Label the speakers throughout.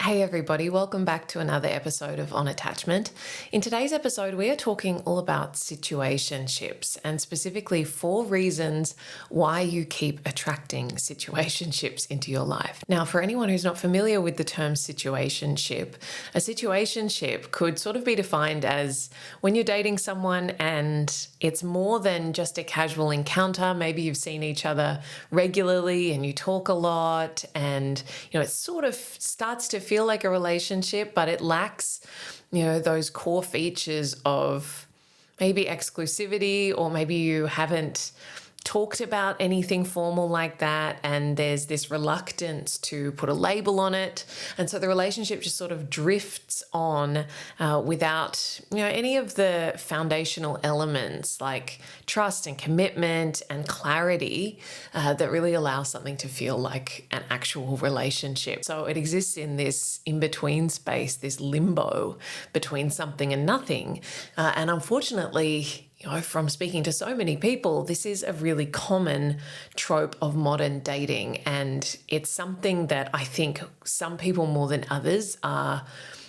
Speaker 1: Hey everybody, welcome back to another episode of On Attachment. In today's episode, we are talking all about situationships and specifically 4 reasons why you keep attracting situationships into your life. Now, for anyone who's not familiar with the term situationship, a situationship could sort of be defined as when you're dating someone and it's more than just a casual encounter. Maybe you've seen each other regularly and you talk a lot and, it sort of starts to feel like a relationship, but it lacks, those core features of maybe exclusivity, or maybe you haven't talked about anything formal like that, and there's this reluctance to put a label on it, and so the relationship just sort of drifts on without any of the foundational elements like trust and commitment and clarity that really allow something to feel like an actual relationship. So it exists in this in-between space, this limbo between something and nothing, and unfortunately, from speaking to so many people, this is a really common trope of modern dating. And it's something that I think some people more than others are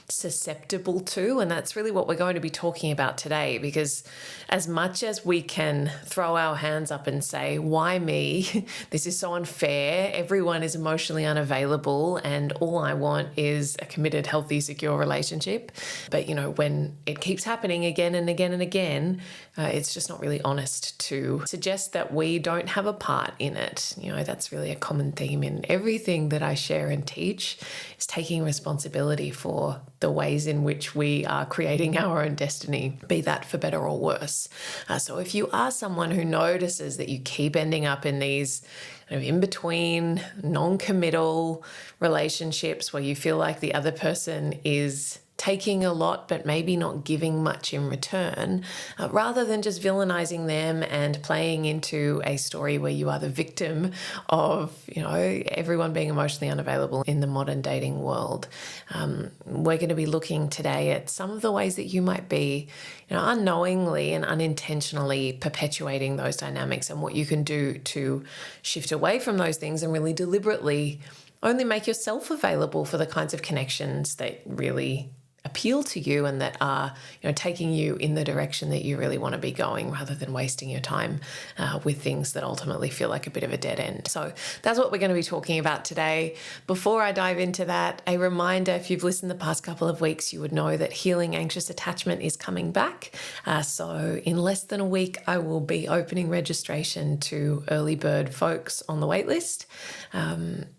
Speaker 1: susceptible to. And that's really what we're going to be talking about today, because as much as we can throw our hands up and say, why me? This is so unfair. Everyone is emotionally unavailable and all I want is a committed, healthy, secure relationship. But, when it keeps happening again and again and again, it's just not really honest to suggest that we don't have a part in it. That's really a common theme in everything that I share and teach, is taking responsibility for the ways in which we are creating our own destiny, be that for better or worse. So if you are someone who notices that you keep ending up in these kind of in-between, non-committal relationships where you feel like the other person is taking a lot but maybe not giving much in return, rather than just villainizing them and playing into a story where you are the victim of, everyone being emotionally unavailable in the modern dating world. We're going to be looking today at some of the ways that you might be, unknowingly and unintentionally perpetuating those dynamics, and what you can do to shift away from those things and really deliberately only make yourself available for the kinds of connections that really appeal to you and that are taking you in the direction that you really want to be going, rather than wasting your time with things that ultimately feel like a bit of a dead end. So that's what we're going to be talking about today. Before I dive into that, a reminder, if you've listened the past couple of weeks, you would know that Healing Anxious Attachment is coming back. So in less than a week, I will be opening registration to early bird folks on the waitlist.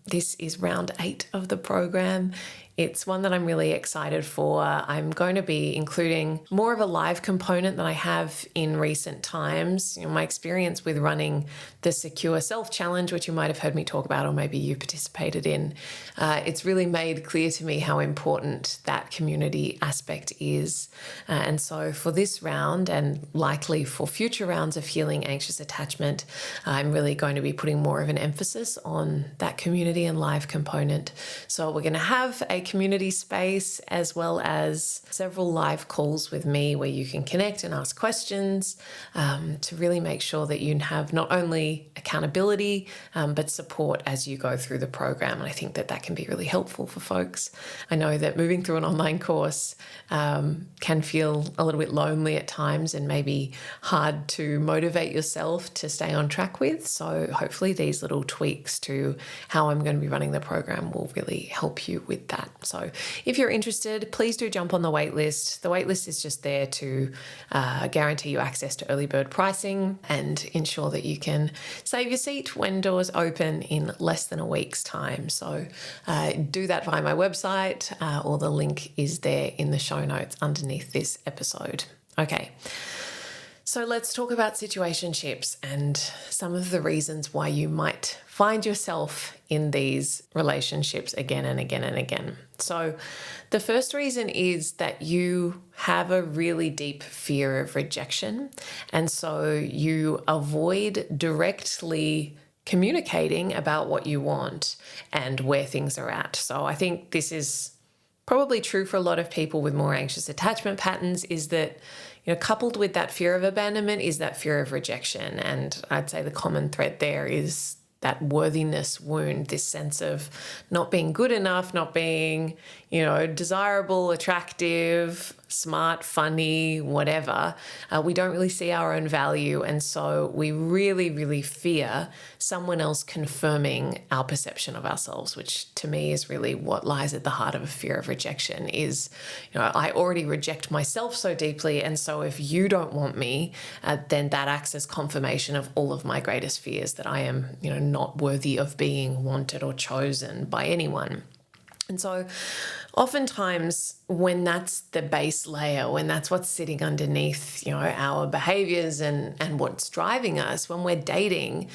Speaker 1: This is round 8 of the program. It's one that I'm really excited for. I'm going to be including more of a live component than I have in recent times. My experience with running the Secure Self Challenge, which you might have heard me talk about, or maybe you participated in, it's really made clear to me how important that community aspect is. And so for this round, and likely for future rounds of Healing Anxious Attachment, I'm really going to be putting more of an emphasis on that community and live component. So we're going to have a community space as well as several live calls with me where you can connect and ask questions to really make sure that you have not only accountability but support as you go through the program. And I think that can be really helpful for folks. I know that moving through an online course can feel a little bit lonely at times and maybe hard to motivate yourself to stay on track with. So hopefully these little tweaks to how I'm going to be running the program will really help you with that. So if you're interested, please do jump on the waitlist. The waitlist is just there to guarantee you access to early bird pricing and ensure that you can save your seat when doors open in less than a week's time. So do that via my website, or the link is there in the show notes underneath this episode. Okay. So let's talk about situationships and some of the reasons why you might find yourself in these relationships again and again and again. So the first reason is that you have a really deep fear of rejection, and so you avoid directly communicating about what you want and where things are at. So I think this is probably true for a lot of people with more anxious attachment patterns, is that coupled with that fear of abandonment is that fear of rejection. And I'd say the common thread there is that worthiness wound, this sense of not being good enough, not being, desirable, attractive, smart, funny, whatever. We don't really see our own value. And so we really, really fear someone else confirming our perception of ourselves, which to me is really what lies at the heart of a fear of rejection is, I already reject myself so deeply. And so if you don't want me, then that acts as confirmation of all of my greatest fears that I am, not worthy of being wanted or chosen by anyone. And so oftentimes when that's the base layer, when that's what's sitting underneath, our behaviours and what's driving us, when we're dating,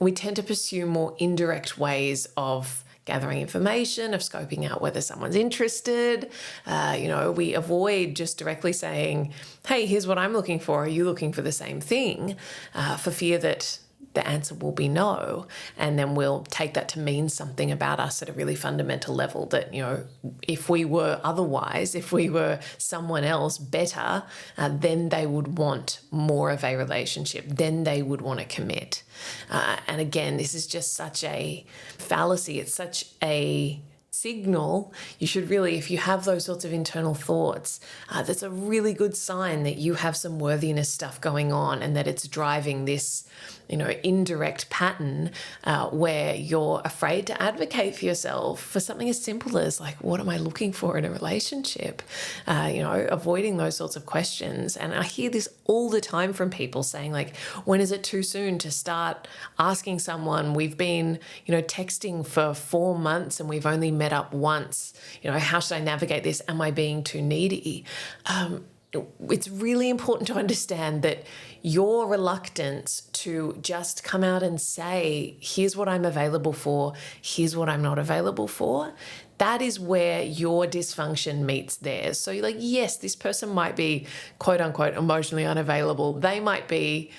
Speaker 1: we tend to pursue more indirect ways of gathering information, of scoping out whether someone's interested. We avoid just directly saying, hey, here's what I'm looking for. Are you looking for the same thing? For fear that the answer will be no. And then we'll take that to mean something about us at a really fundamental level that, if we were otherwise, if we were someone else better, then they would want more of a relationship. Then they would want to commit. And again, this is just such a fallacy. It's such a signal. You should really, if you have those sorts of internal thoughts, that's a really good sign that you have some worthiness stuff going on and that it's driving this, indirect pattern where you're afraid to advocate for yourself for something as simple as like, what am I looking for in a relationship? Avoiding those sorts of questions. And I hear this all the time from people saying like, when is it too soon to start asking someone? We've been, texting for 4 months and we've only met up once. How should I navigate this? Am I being too needy? It's really important to understand that your reluctance to just come out and say, here's what I'm available for, here's what I'm not available for, that is where your dysfunction meets theirs. So you're like, yes, this person might be quote unquote emotionally unavailable. They might be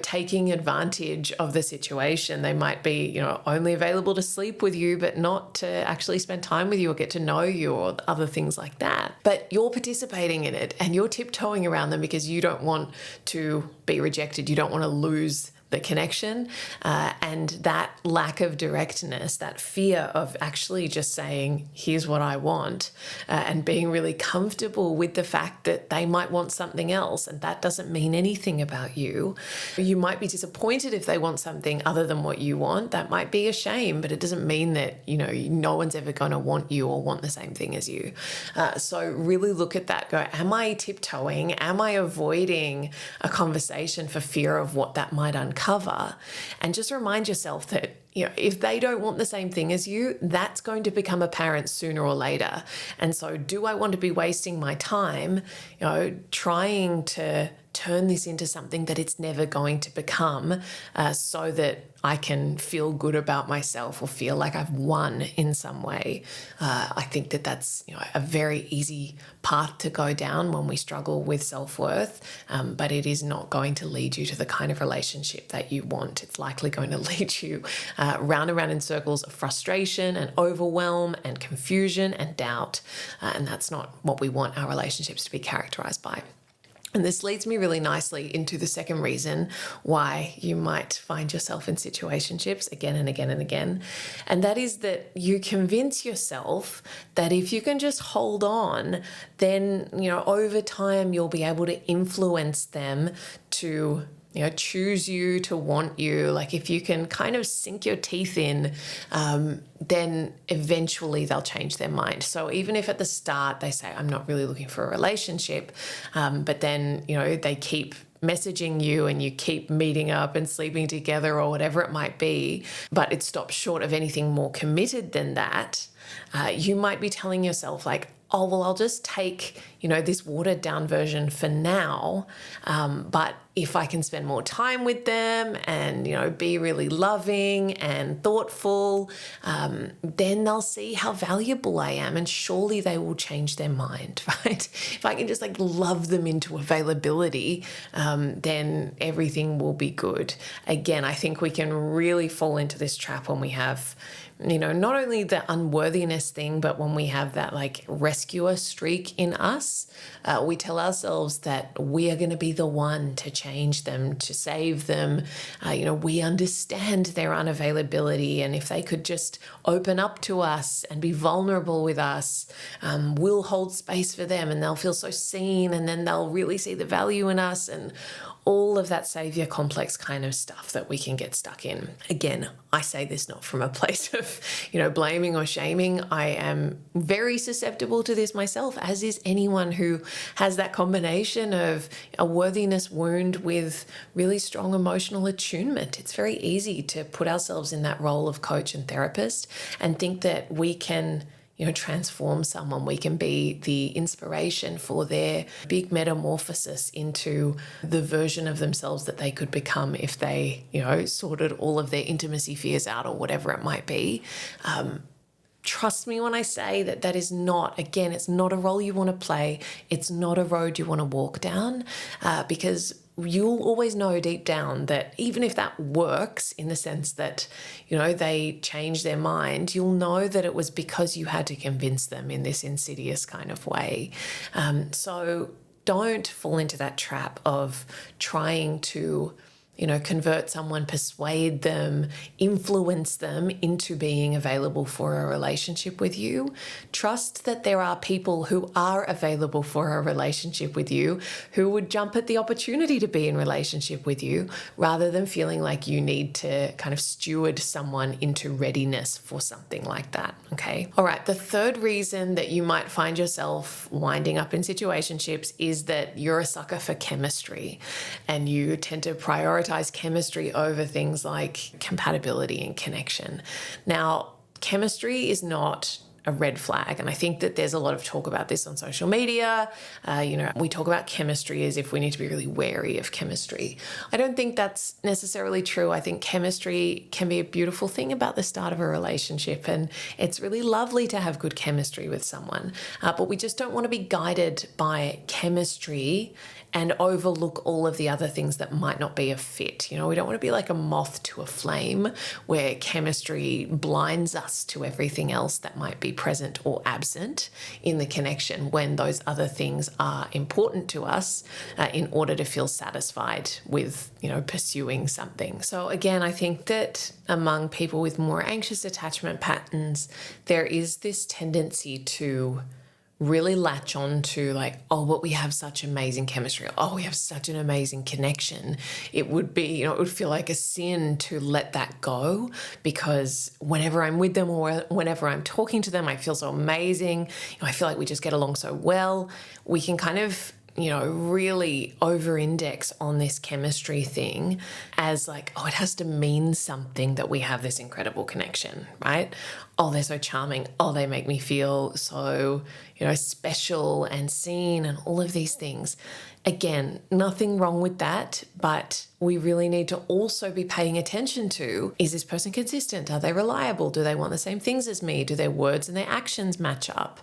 Speaker 1: taking advantage of the situation. They might be, only available to sleep with you, but not to actually spend time with you or get to know you or other things like that. But you're participating in it and you're tiptoeing around them because you don't want to be rejected. You don't want to lose the connection, and that lack of directness, that fear of actually just saying, here's what I want, and being really comfortable with the fact that they might want something else and that doesn't mean anything about you. You might be disappointed if they want something other than what you want. That might be a shame, but it doesn't mean that, no one's ever going to want you or want the same thing as you. So really look at that, go, am I tiptoeing? Am I avoiding a conversation for fear of what that might uncover? And just remind yourself that, if they don't want the same thing as you, that's going to become apparent sooner or later. And so do I want to be wasting my time, trying to turn this into something that it's never going to become, so that I can feel good about myself or feel like I've won in some way? I think that that's a very easy path to go down when we struggle with self-worth, but it is not going to lead you to the kind of relationship that you want. It's likely going to lead you round and round in circles of frustration and overwhelm and confusion and doubt, and that's not what we want our relationships to be characterized by. And this leads me really nicely into the second reason why you might find yourself in situationships again and again and again. And that is that you convince yourself that if you can just hold on, then, over time you'll be able to influence them to choose you, to want you. Like if you can kind of sink your teeth in, then eventually they'll change their mind. So even if at the start they say, I'm not really looking for a relationship, but then, they keep messaging you and you keep meeting up and sleeping together or whatever it might be, but it stops short of anything more committed than that, you might be telling yourself like, oh, well, I'll just take, this watered down version for now. But if I can spend more time with them and, be really loving and thoughtful, then they'll see how valuable I am and surely they will change their mind, right? If I can just love them into availability, then everything will be good. Again, I think we can really fall into this trap when we have not only the unworthiness thing, but when we have that like rescuer streak in us, we tell ourselves that we are going to be the one to change them, to save them. We understand their unavailability, and if they could just open up to us and be vulnerable with us, we'll hold space for them and they'll feel so seen, and then they'll really see the value in us, and all of that saviour complex kind of stuff that we can get stuck in. Again, I say this not from a place of, blaming or shaming. I am very susceptible to this myself, as is anyone who has that combination of a worthiness wound with really strong emotional attunement. It's very easy to put ourselves in that role of coach and therapist and think that we can transform someone. We can be the inspiration for their big metamorphosis into the version of themselves that they could become if they, sorted all of their intimacy fears out or whatever it might be. Trust me when I say that is not, again, it's not a role you want to play. It's not a road you want to walk down, because you'll always know deep down that even if that works in the sense that, they change their mind, you'll know that it was because you had to convince them in this insidious kind of way. So don't fall into that trap of trying to convert someone, persuade them, influence them into being available for a relationship with you. Trust that there are people who are available for a relationship with you who would jump at the opportunity to be in relationship with you, rather than feeling like you need to kind of steward someone into readiness for something like that. Okay. All right. The third reason that you might find yourself winding up in situationships is that you're a sucker for chemistry, and you tend to prioritize chemistry over things like compatibility and connection. Now, chemistry is not a red flag, and I think that there's a lot of talk about this on social media. We talk about chemistry as if we need to be really wary of chemistry. I don't think that's necessarily true. I think chemistry can be a beautiful thing about the start of a relationship, and it's really lovely to have good chemistry with someone, but we just don't want to be guided by chemistry and overlook all of the other things that might not be a fit. We don't want to be like a moth to a flame where chemistry blinds us to everything else that might be present or absent in the connection, when those other things are important to us in order to feel satisfied with, pursuing something. So again, I think that among people with more anxious attachment patterns, there is this tendency to really latch on to like, oh, but we have such amazing chemistry. Oh, we have such an amazing connection. It would be, it would feel like a sin to let that go, because whenever I'm with them or whenever I'm talking to them, I feel so amazing. I feel like we just get along so well. We can kind of, really over-index on this chemistry thing as like, oh, it has to mean something that we have this incredible connection, right? Oh, they're so charming. Oh, they make me feel so, special and seen and all of these things. Again, nothing wrong with that, but we really need to also be paying attention to, is this person consistent? Are they reliable? Do they want the same things as me? Do their words and their actions match up?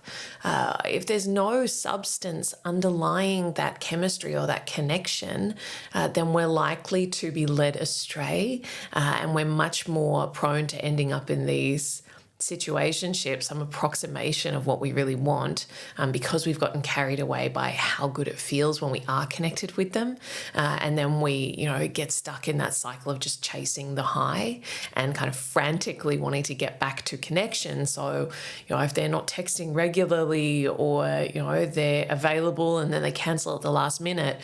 Speaker 1: If there's no substance underlying that chemistry or that connection, then we're likely to be led astray, and we're much more prone to ending up in these situationships, some approximation of what we really want, because we've gotten carried away by how good it feels when we are connected with them. And then we, get stuck in that cycle of just chasing the high and kind of frantically wanting to get back to connection. So, if they're not texting regularly, or, they're available and then they cancel at the last minute,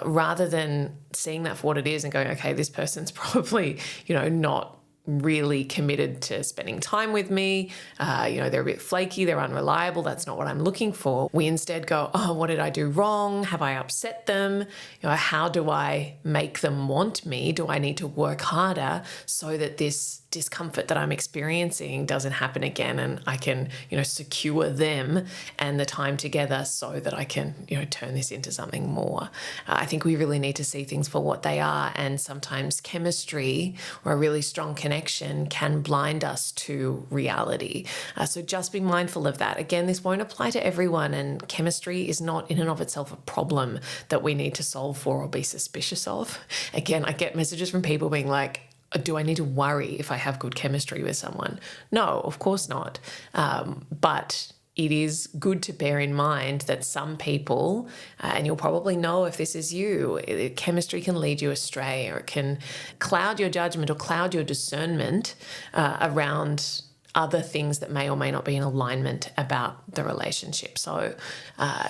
Speaker 1: rather than seeing that for what it is and going, okay, this person's probably, not really committed to spending time with me. They're a bit flaky, they're unreliable. That's not what I'm looking for. We instead go, oh, what did I do wrong? Have I upset them? How do I make them want me? Do I need to work harder so that this discomfort that I'm experiencing doesn't happen again, and I can, secure them and the time together so that I can, turn this into something more. I think we really need to see things for what they are, and sometimes chemistry or a really strong connection can blind us to reality. So just be mindful of that. Again, this won't apply to everyone, and chemistry is not in and of itself a problem that we need to solve for or be suspicious of. Again, I get messages from people being like, do I need to worry if I have good chemistry with someone? No, of course not. But it is good to bear in mind that some people, and you'll probably know if this is you, chemistry can lead you astray, or it can cloud your judgment or cloud your discernment around other things that may or may not be in alignment about the relationship. So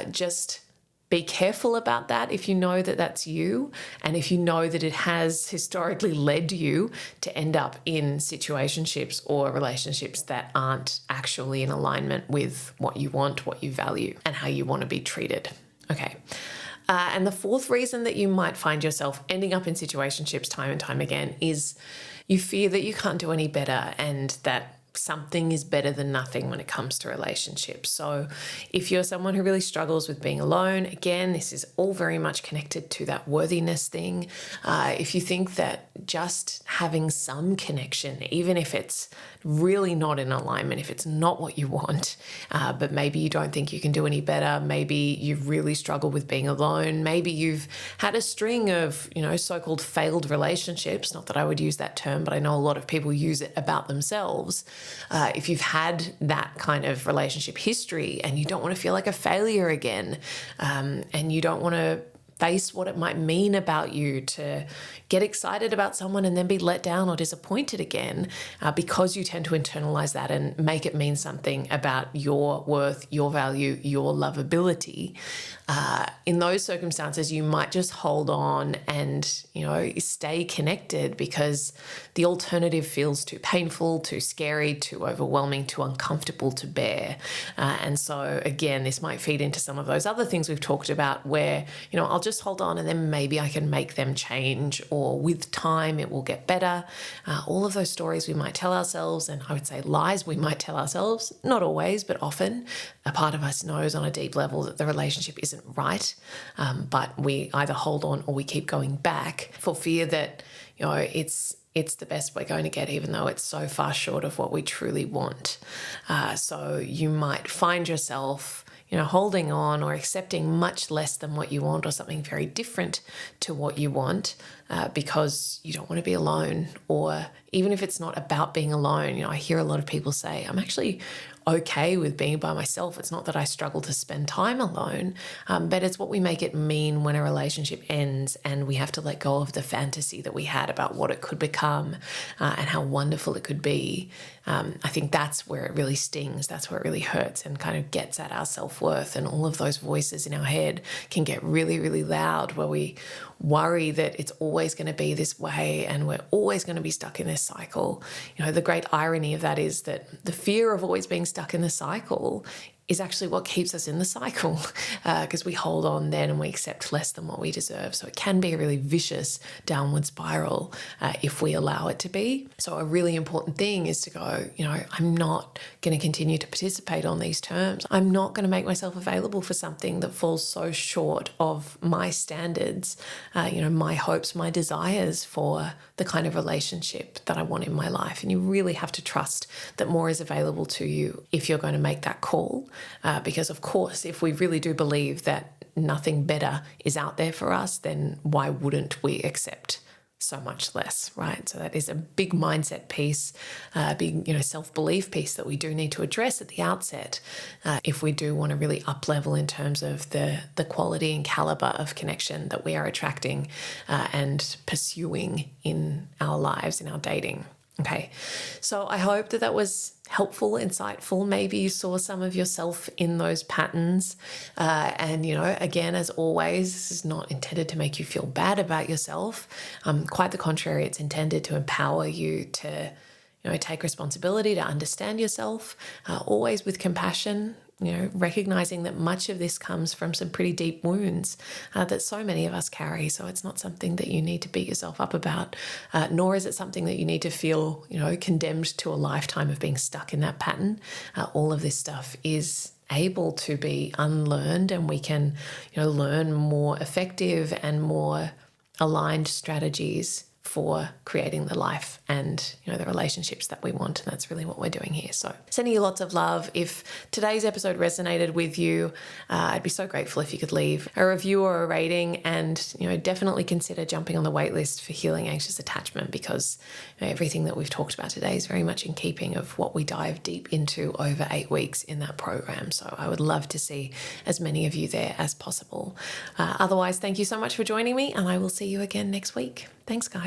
Speaker 1: just be careful about that if you know that that's you, and if you know that it has historically led you to end up in situationships or relationships that aren't actually in alignment with what you want, what you value, and how you want to be treated. Okay. And the fourth reason that you might find yourself ending up in situationships time and time again is you fear that you can't do any better and that something is better than nothing when it comes to relationships. So if you're someone who really struggles with being alone, again, this is all very much connected to that worthiness thing. If you think that just having some connection, even if it's really not in alignment, if it's not what you want, but maybe you don't think you can do any better, maybe you really struggle with being alone, maybe you've had a string of, so-called failed relationships, not that I would use that term, but I know a lot of people use it about themselves. If you've had that kind of relationship history and you don't want to feel like a failure again, and you don't want to face what it might mean about you to get excited about someone and then be let down or disappointed again, because you tend to internalize that and make it mean something about your worth, your value, your lovability. In those circumstances, you might just hold on and, stay connected because the alternative feels too painful, too scary, too overwhelming, too uncomfortable to bear. And so again, this might feed into some of those other things we've talked about where, I'll just hold on and then maybe I can make them change, or with time it will get better. All of those stories we might tell ourselves, and I would say lies we might tell ourselves, not always, but often. A part of us knows on a deep level that the relationship isn't right, but we either hold on or we keep going back for fear that, it's the best we're going to get, even though it's so far short of what we truly want. So you might find yourself holding on or accepting much less than what you want, or something very different to what you want, because you don't want to be alone. Or even if it's not about being alone, I hear a lot of people say, I'm actually okay with being by myself. It's not that I struggle to spend time alone, but it's what we make it mean when a relationship ends and we have to let go of the fantasy that we had about what it could become, and how wonderful it could be. I think that's where it really stings. That's where it really hurts and kind of gets at our self-worth. And all of those voices in our head can get really, really loud, where we worry that it's always going to be this way and we're always going to be stuck in this cycle. The great irony of that is that the fear of always being stuck in the cycle is actually what keeps us in the cycle, because we hold on then and we accept less than what we deserve. So it can be a really vicious downward spiral if we allow it to be. So a really important thing is to go, I'm not going to continue to participate on these terms. I'm not going to make myself available for something that falls so short of my standards, my hopes, my desires for the kind of relationship that I want in my life. And you really have to trust that more is available to you if you're going to make that call. Because of course, if we really do believe that nothing better is out there for us, then why wouldn't we accept so much less, right? So that is a big mindset piece, big, self-belief piece that we do need to address at the outset, if we do want to really up-level in terms of the quality and caliber of connection that we are attracting and pursuing in our lives, in our dating. Okay, so I hope that was helpful, insightful. Maybe you saw some of yourself in those patterns. And, again, as always, this is not intended to make you feel bad about yourself. Quite the contrary, it's intended to empower you to, take responsibility, to understand yourself, always with compassion. Recognizing that much of this comes from some pretty deep wounds that so many of us carry. So it's not something that you need to beat yourself up about, nor is it something that you need to feel, condemned to a lifetime of being stuck in that pattern. All of this stuff is able to be unlearned, and we can, learn more effective and more aligned strategies for creating the life and, the relationships that we want. And that's really what we're doing here. So sending you lots of love. If today's episode resonated with you, I'd be so grateful if you could leave a review or a rating, and, definitely consider jumping on the wait list for Healing Anxious Attachment, because everything that we've talked about today is very much in keeping of what we dive deep into over 8 weeks in that program. So I would love to see as many of you there as possible. Otherwise, thank you so much for joining me, and I will see you again next week. Thanks, guys.